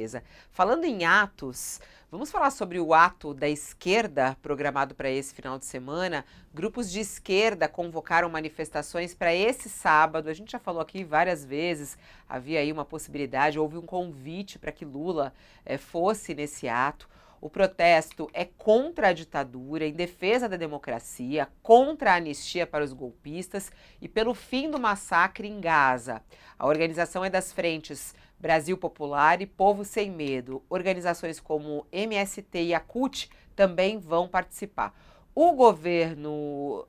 certeza. Falando em atos, vamos falar sobre o ato da esquerda programado para esse final de semana. Grupos de esquerda convocaram manifestações para esse sábado. A gente já falou aqui várias vezes, havia aí uma possibilidade, houve um convite para que Lula fosse nesse ato. O protesto é contra a ditadura, em defesa da democracia, contra a anistia para os golpistas e pelo fim do massacre em Gaza. A organização é das frentes Brasil Popular e Povo Sem Medo. Organizações como MST e a CUT também vão participar. O governo,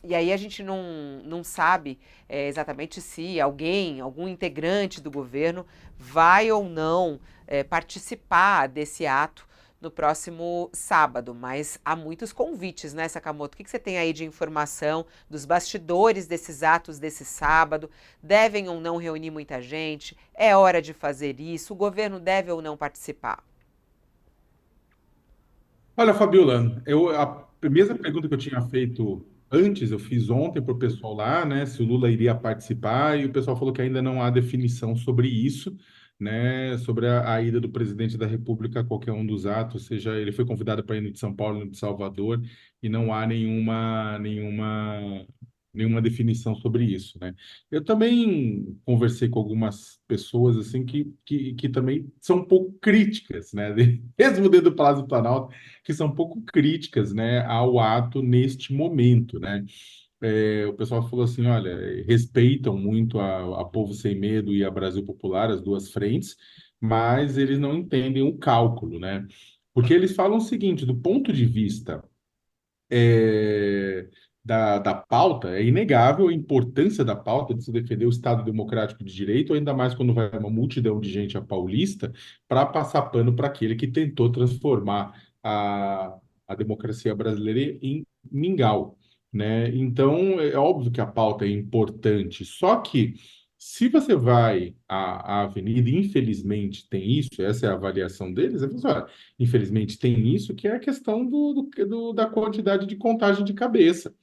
e aí a gente não sabe exatamente se algum integrante do governo vai ou não participar desse ato no próximo sábado, mas há muitos convites, né, Sakamoto? O que você tem aí de informação dos bastidores desses atos desse sábado? Devem ou não reunir muita gente? É hora de fazer isso? O governo deve ou não participar? Olha, Fabiola, a mesma pergunta que eu tinha feito antes, eu fiz ontem para o pessoal lá, né, se o Lula iria participar, e o pessoal falou que ainda não há definição sobre isso, né, sobre a ida do presidente da República a qualquer um dos atos, seja ele foi convidado para ir no de São Paulo, no de Salvador, e não há nenhuma definição sobre isso, né? Eu também conversei com algumas pessoas assim que também são um pouco críticas, né? Mesmo dentro do Palácio do Planalto, que são um pouco críticas, né, ao ato neste momento, né? O pessoal falou assim, olha, respeitam muito a Povo Sem Medo e a Brasil Popular, as duas frentes, mas eles não entendem o cálculo, né? Porque eles falam o seguinte, do ponto de vista é, da pauta, é inegável a importância da pauta de se defender o Estado Democrático de Direito, ainda mais quando vai uma multidão de gente a paulista, para passar pano para aquele que tentou transformar a democracia brasileira em mingau, né? Então, é óbvio que a pauta é importante, só que se você vai à avenida, e infelizmente tem isso, essa é a avaliação deles, é você, olha, infelizmente tem isso, que é a questão da quantidade de contagem de cabeça,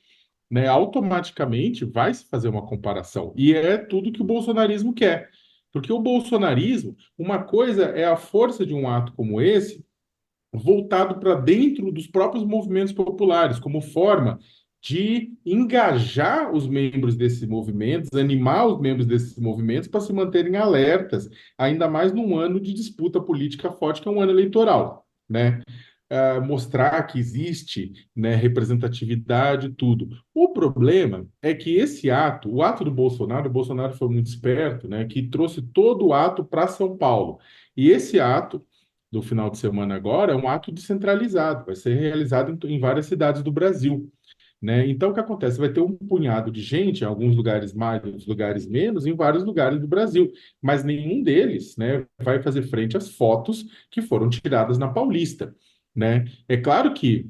né? Automaticamente vai se fazer uma comparação. E é tudo que o bolsonarismo quer. Porque o bolsonarismo, uma coisa é a força de um ato como esse, voltado para dentro dos próprios movimentos populares, como forma de engajar os membros desses movimentos, animar os membros desses movimentos para se manterem alertas, ainda mais num ano de disputa política forte, que é um ano eleitoral, né? Mostrar que existe, né, representatividade, tudo. O problema é que esse ato, o ato do Bolsonaro, o Bolsonaro foi muito esperto, né, que trouxe todo o ato para São Paulo. E esse ato do final de semana agora é um ato descentralizado, vai ser realizado em várias cidades do Brasil, né? Então, o que acontece? Vai ter um punhado de gente, em alguns lugares mais, em outros lugares menos, em vários lugares do Brasil, mas nenhum deles, né, vai fazer frente às fotos que foram tiradas na Paulista, né? É claro que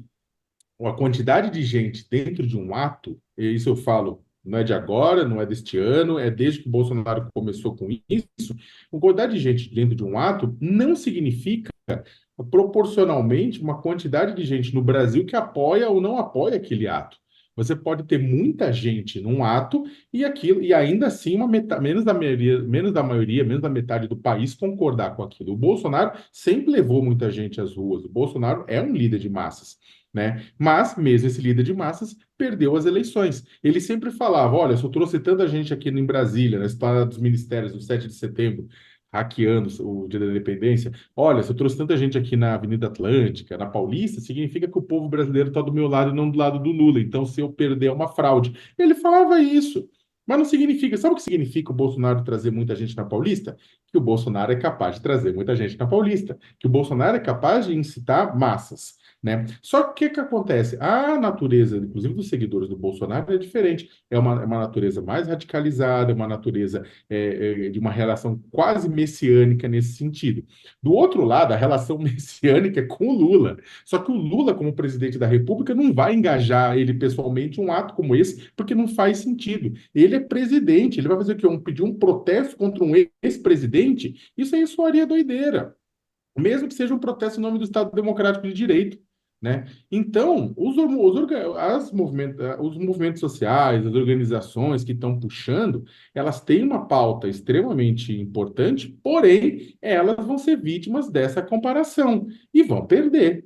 a quantidade de gente dentro de um ato, e isso eu falo, não é de agora, não é deste ano, é desde que o Bolsonaro começou com isso, a quantidade de gente dentro de um ato não significa proporcionalmente uma quantidade de gente no Brasil que apoia ou não apoia aquele ato. Você pode ter muita gente num ato e aquilo e ainda assim menos da metade do país concordar com aquilo. O Bolsonaro sempre levou muita gente às ruas. O Bolsonaro é um líder de massas, né? Mas mesmo esse líder de massas perdeu as eleições. Ele sempre falava: olha, se eu trouxe tanta gente aqui em Brasília, na esplanada dos ministérios, no 7 de setembro, hackeando o Dia da Independência, olha, se eu trouxe tanta gente aqui na Avenida Atlântica, na Paulista, significa que o povo brasileiro está do meu lado e não do lado do Lula. Então, se eu perder, é uma fraude. Ele falava isso. Mas não significa. Sabe o que significa o Bolsonaro trazer muita gente na Paulista? Que o Bolsonaro é capaz de trazer muita gente na Paulista. Que o Bolsonaro é capaz de incitar massas, né? Só que o que que acontece? A natureza, inclusive dos seguidores do Bolsonaro, é diferente. É uma natureza mais radicalizada, é uma natureza de uma relação quase messiânica nesse sentido. Do outro lado, a relação messiânica é com o Lula. Só que o Lula, como presidente da República, não vai engajar ele pessoalmente em um ato como esse, porque não faz sentido. Ele é presidente, ele vai fazer o quê? Pedir um protesto contra um ex-presidente? Isso aí soaria doideira. Mesmo que seja um protesto em nome do Estado Democrático de Direito. né? Então, os movimentos sociais, as organizações que estão puxando, elas têm uma pauta extremamente importante, porém, elas vão ser vítimas dessa comparação e vão perder.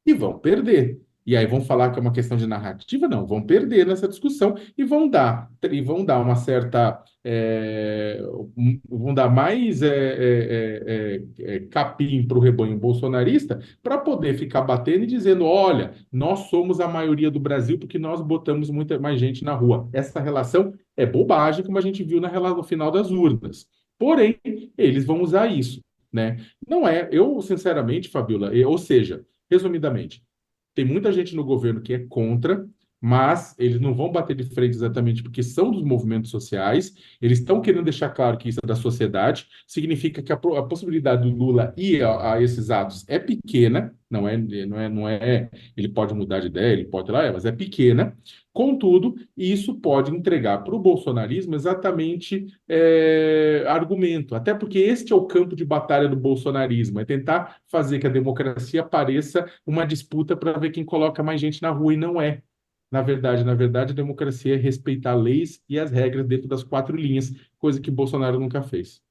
E vão perder. E aí vão falar que é uma questão de narrativa? Não, vão perder nessa discussão e vão dar uma certa vão dar mais capim para o rebanho bolsonarista para poder ficar batendo e dizendo: olha, nós somos a maioria do Brasil porque nós botamos muita mais gente na rua. Essa relação é bobagem, como a gente viu no final das urnas. Porém, eles vão usar isso, né? Não é, eu sinceramente, Fabiola, ou seja, resumidamente, tem muita gente no governo que é contra, mas eles não vão bater de frente exatamente porque são dos movimentos sociais. Eles estão querendo deixar claro que isso é da sociedade. Significa que a possibilidade do Lula ir a esses atos é pequena. Não é. Ele pode mudar de ideia, ele pode ir lá, mas é pequena. Contudo, isso pode entregar para o bolsonarismo exatamente argumento, até porque este é o campo de batalha do bolsonarismo, é tentar fazer que a democracia pareça uma disputa para ver quem coloca mais gente na rua, e não é. Na verdade, a democracia é respeitar leis e as regras dentro das quatro linhas, coisa que Bolsonaro nunca fez.